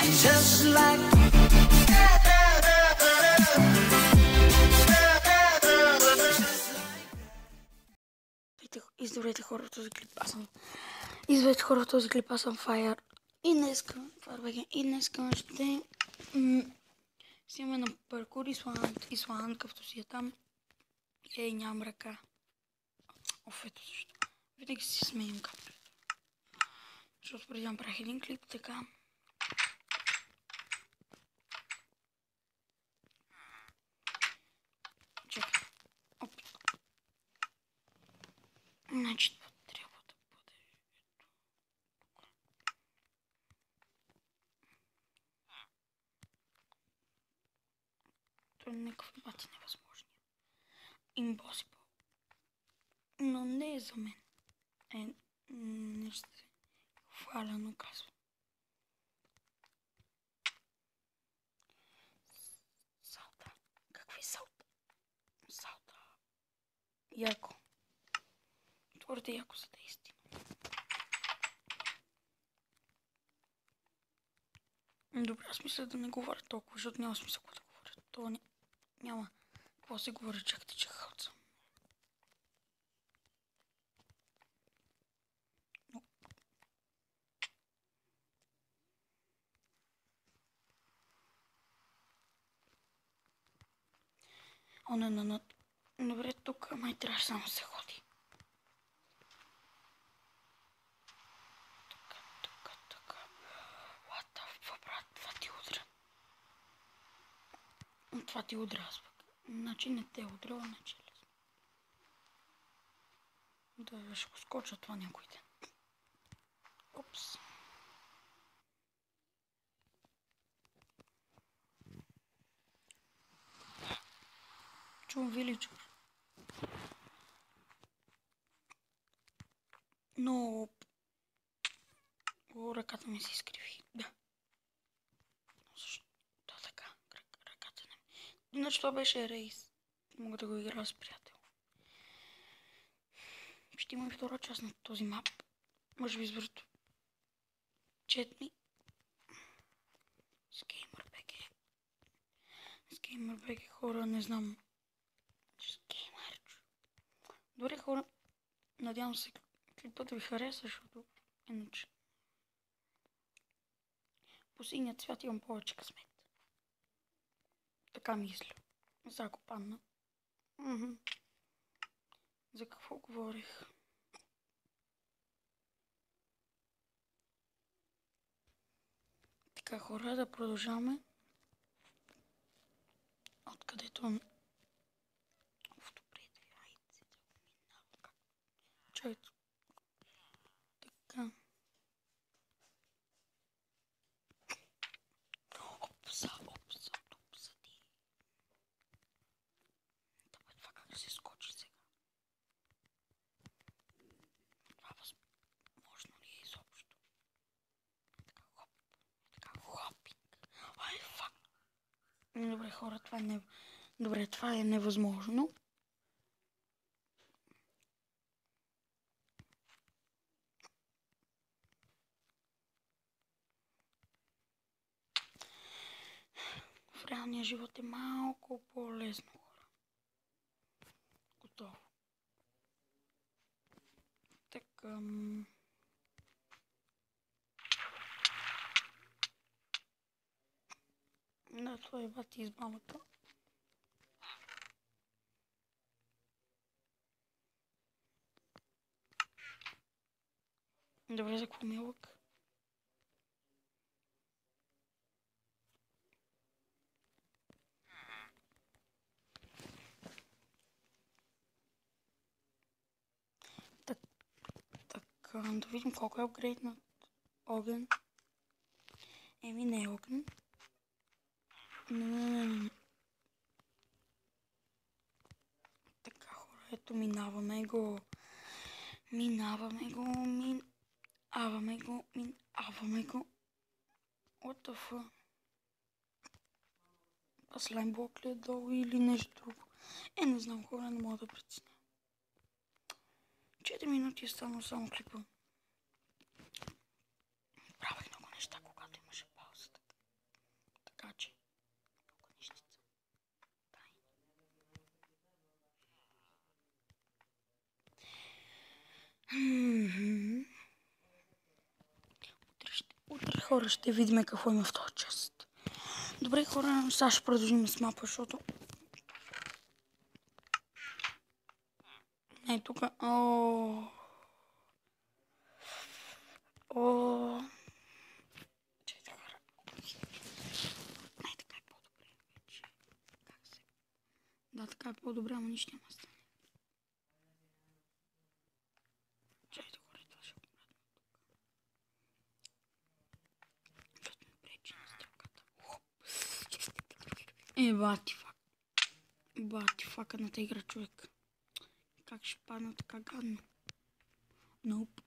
Just like Здравейте хора в този клип, аз съм Fire и днеска ще снимаме на паркур Исланд, като си е там. Нямам ръка. Ето също. Винаги си смеем както. Защото преди направих един клип, така. Чакай. Оп. Значи това трябва да бъде ето. Това е някакъв бати невъзможния. Impossible. Но не е за мен. Не ще хваля, но казвам. Салта. Какви салта? Салта. Яко. Твърде яко, за да е истина. Добре, аз мисля да не говоря толкова, защото няма смисъл да говоря. То няма какво се говори, чакайте, че хълца. Добре, тук май трябваше само се ходи. Тук. What the fuck, брат, това ти удря. Това ти удря, аз пък. Значи не те удря, значи лесно. Да, ще го скоча това някой ден. Опс. Чувам виличър. Но ръката ми се изкриви. Да. Защо така? Ръката не ми. Иначе това беше рейс. Мога да го играя с приятел. Ще има и втора част на този мап. Може би избърто. Четни. Скеймърбеге хора, не знам. Скеймърчо. Добре хора, надявам се клипът да ви хареса, защото иначе по синия цвят имам повече късмет. Така мисля. Ако падна. За какво говорих? Така хора, да продължаваме. Откъдето... Добре, айде да го минава. Чакайте. Така. Опса ти. Това как да се скочи сега? Това възможно ли е изобщо? Така хопинг. Ай, фак. Добре хора, това е невъзможно. В реалния живот е малко по-лесно, хора. Готово. Така... Да, това е бати измамата. Добре, за какво ми е лък? Да видим колко е апгрейднат огън. Не е огън. Не. Така хора, ето минаваме го. What the fuck? А слайм блок ли е долу или нещо друго? Не знам хора, не мога да преценя. 4 минути е станал само клипа. Правих много неща, когато имаше пауза. Така. хора, ще видим какво има в този част. Добре, хора, сега ще продължим с мапа, защото... Ей, тук... О, чакай, хора. Ей, така е по-добре вече. Как се... Да, така е по-добре, ама нищо няма стане. Чакайте, хора, това ще го правим тук. Защото ми пречи на стрелката. Бати фак. Бати факаната игра, човек. Как ще падна така гадно? Nope.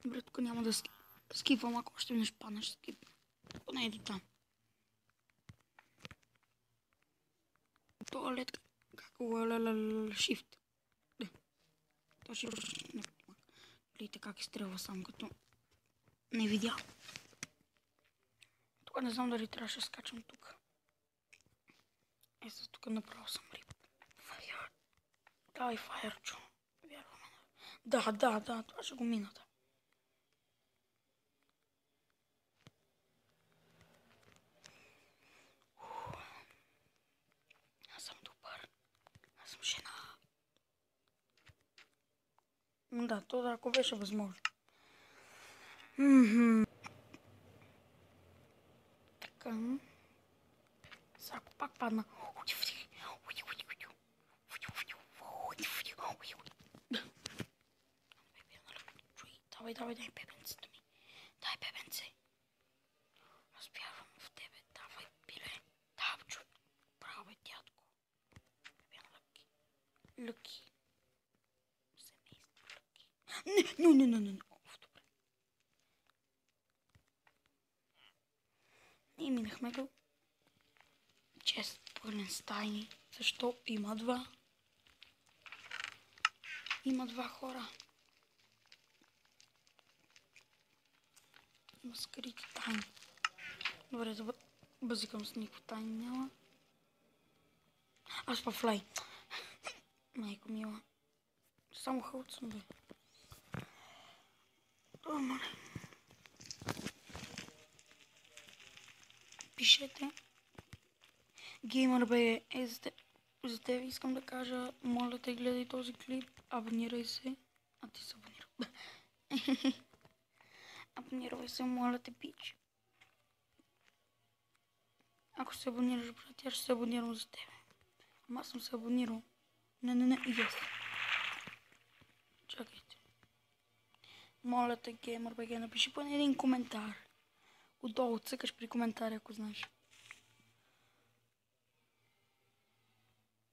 Добре, тук няма да скипвам, ако още веднъж падна, ще скипна. Поне и до там. Туалет, как shift. То ще не помага. Гледайте как изстрелва сам, като не видя. Тук не знам дали трябваше да скачам тук. Ето тук направо съм рип. Файер. Давай файер, чо. Вярваме. Да, това ще го мина, да. Аз съм добър. Аз съм жена. Да, то да, ако беше възможно. Така. Сега ако пак падна. Давай, пепенцето ми. Дай пепенце. Аз вярвам в тебе. Давай, пиле. Да, чуй. Браво, бе, дядко. Пепен Лъки. Семейство Лъки. Не. Добре. Ние минахме го. Чест пълен стайни. Защо? Има два. Има два хора. Има скрити тайни. Добре, да бъзикам с никакво тайни няма. Аз па флай. Майко мила. Само хълцам, бе. Пишете. Геймър, бе, за теб искам да кажа, моля те, гледай този клип, абонирай се. А ти се абонира. Абонирай се, моля те, пич. Ако се абонираш, брат, аз ще се абонирам за тебе. Ама аз съм се абонирал. Не, yes. Чакайте. Моля те, геймър, бе, напиши поне един коментар. Отдолу цъкаш при коментари, ако знаеш.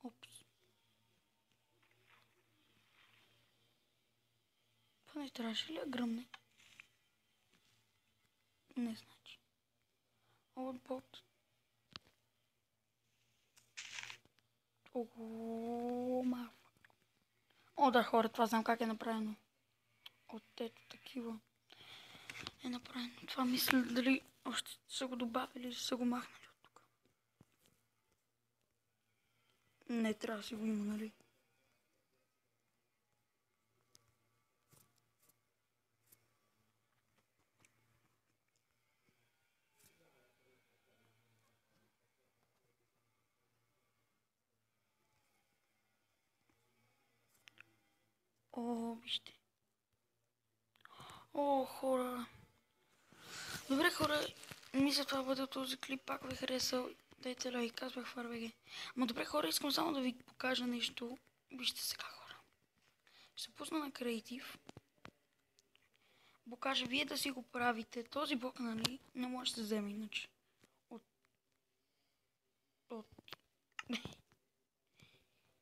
Опс. Поне трябваше ли да гръмне? Не значи. От бот. Мафа. О, да, хора, това знам как е направено. От ето такива е направено. Това мисля дали още са го добавили или са го махнали от тук. Не, трябва да си го има, нали? О, вижте. О, хора. Добре, хора. Мисля това бъде този клип. Пак ви харесал. Дайте лайк, аз бях Фарбеге. Ама добре, хора, искам само да ви покажа нещо. Вижте сега, хора. Ще се пусна на креатив. Покажа вие да си го правите. Този блок, нали, не може да се вземе иначе.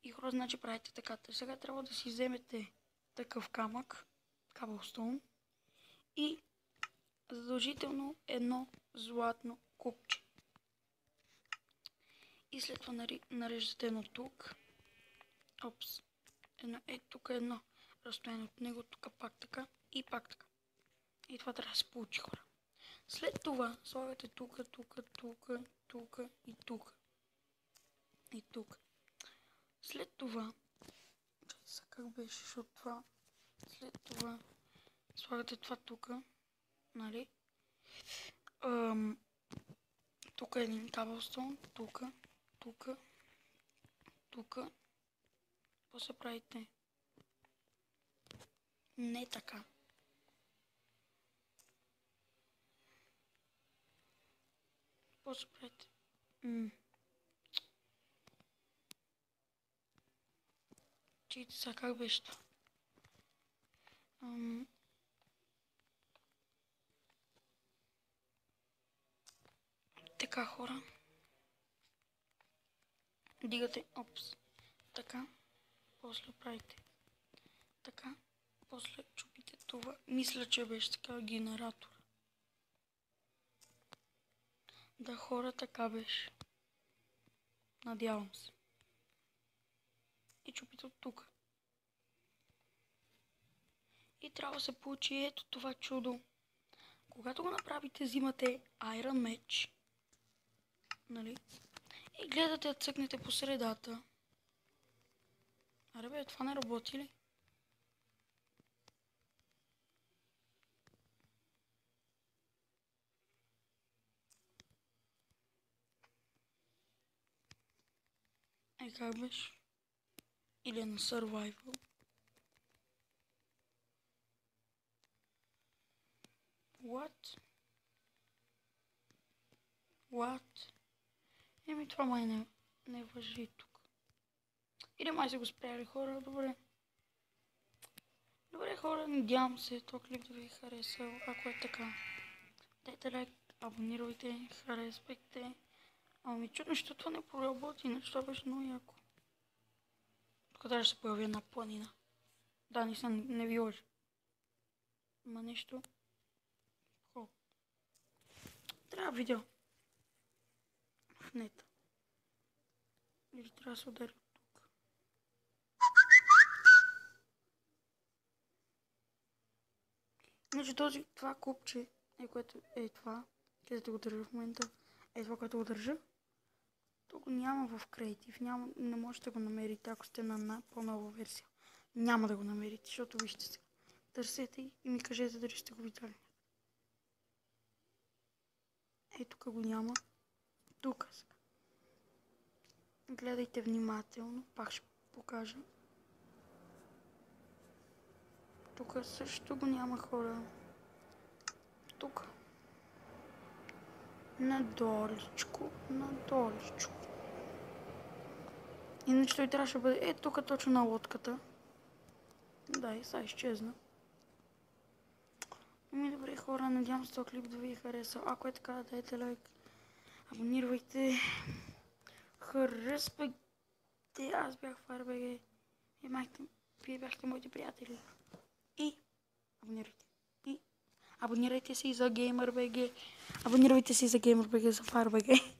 И хора, значи правите така. Сега трябва да си вземете такъв камък, каблстоун и задължително едно златно купче. И след това нареждате едно тук. Опс. Тук е едно разстояние от него, тук пак така и пак така. И това трябва да се получи, хора. След това слагате тук и тук. И тук. След това, как беше, защото това, след това Слагате това тук, нали? Тук е един каблстон, тук. После правите не така. После правите чийте сега как беше това? Така, хора. Дигате, така. После правите така. После чупите това. Мисля, че беше така генератор. Да, хора, така беше. Надявам се. И чупите от тук. И трябва да се получи ето това чудо. Когато го направите, взимате Iron Match. Нали? И гледате да цъкнете по средата. Аре бе, това не работи ли? Как беше? Или на Survival. What? Еми това май не важи тук. Или май се го спряли хора, добре. Добре хора, надявам се този клип да ви е харесал. Ако е така, дайте лайк, абонирайте, харесвайте. Ами чудно, защото това не проработи, иначе това беше много яко. Тук трябва да се появи една планина. Да, не ви лъжа. Ма нещо. Трябва видео. В нета. Или трябва да се удари от тук. Значи това купче, което е това, където го държа в момента, е това, което го държа. То го няма в Creative, не можете да го намерите, ако сте на по-нова версия. Няма да го намерите, защото вижте сега. Търсете и ми кажете дали сте го видяли. Ей, тук го няма. Тук сега. Гледайте внимателно, пак ще покажа. Тук също го няма, хора. Тук. Надоличко. Иначе той трябваше да бъде тук точно на лодката. Да, и сега изчезна. Ами добре хора, надявам се този клип да ви е харесал. Ако е така, дайте лайк, абонирайте, харесвайте. Аз бях в RBG и вие бяхте моите приятели. И абонирайте се и за GamerBG. Абонирайте се и за GamerBG за FarBG.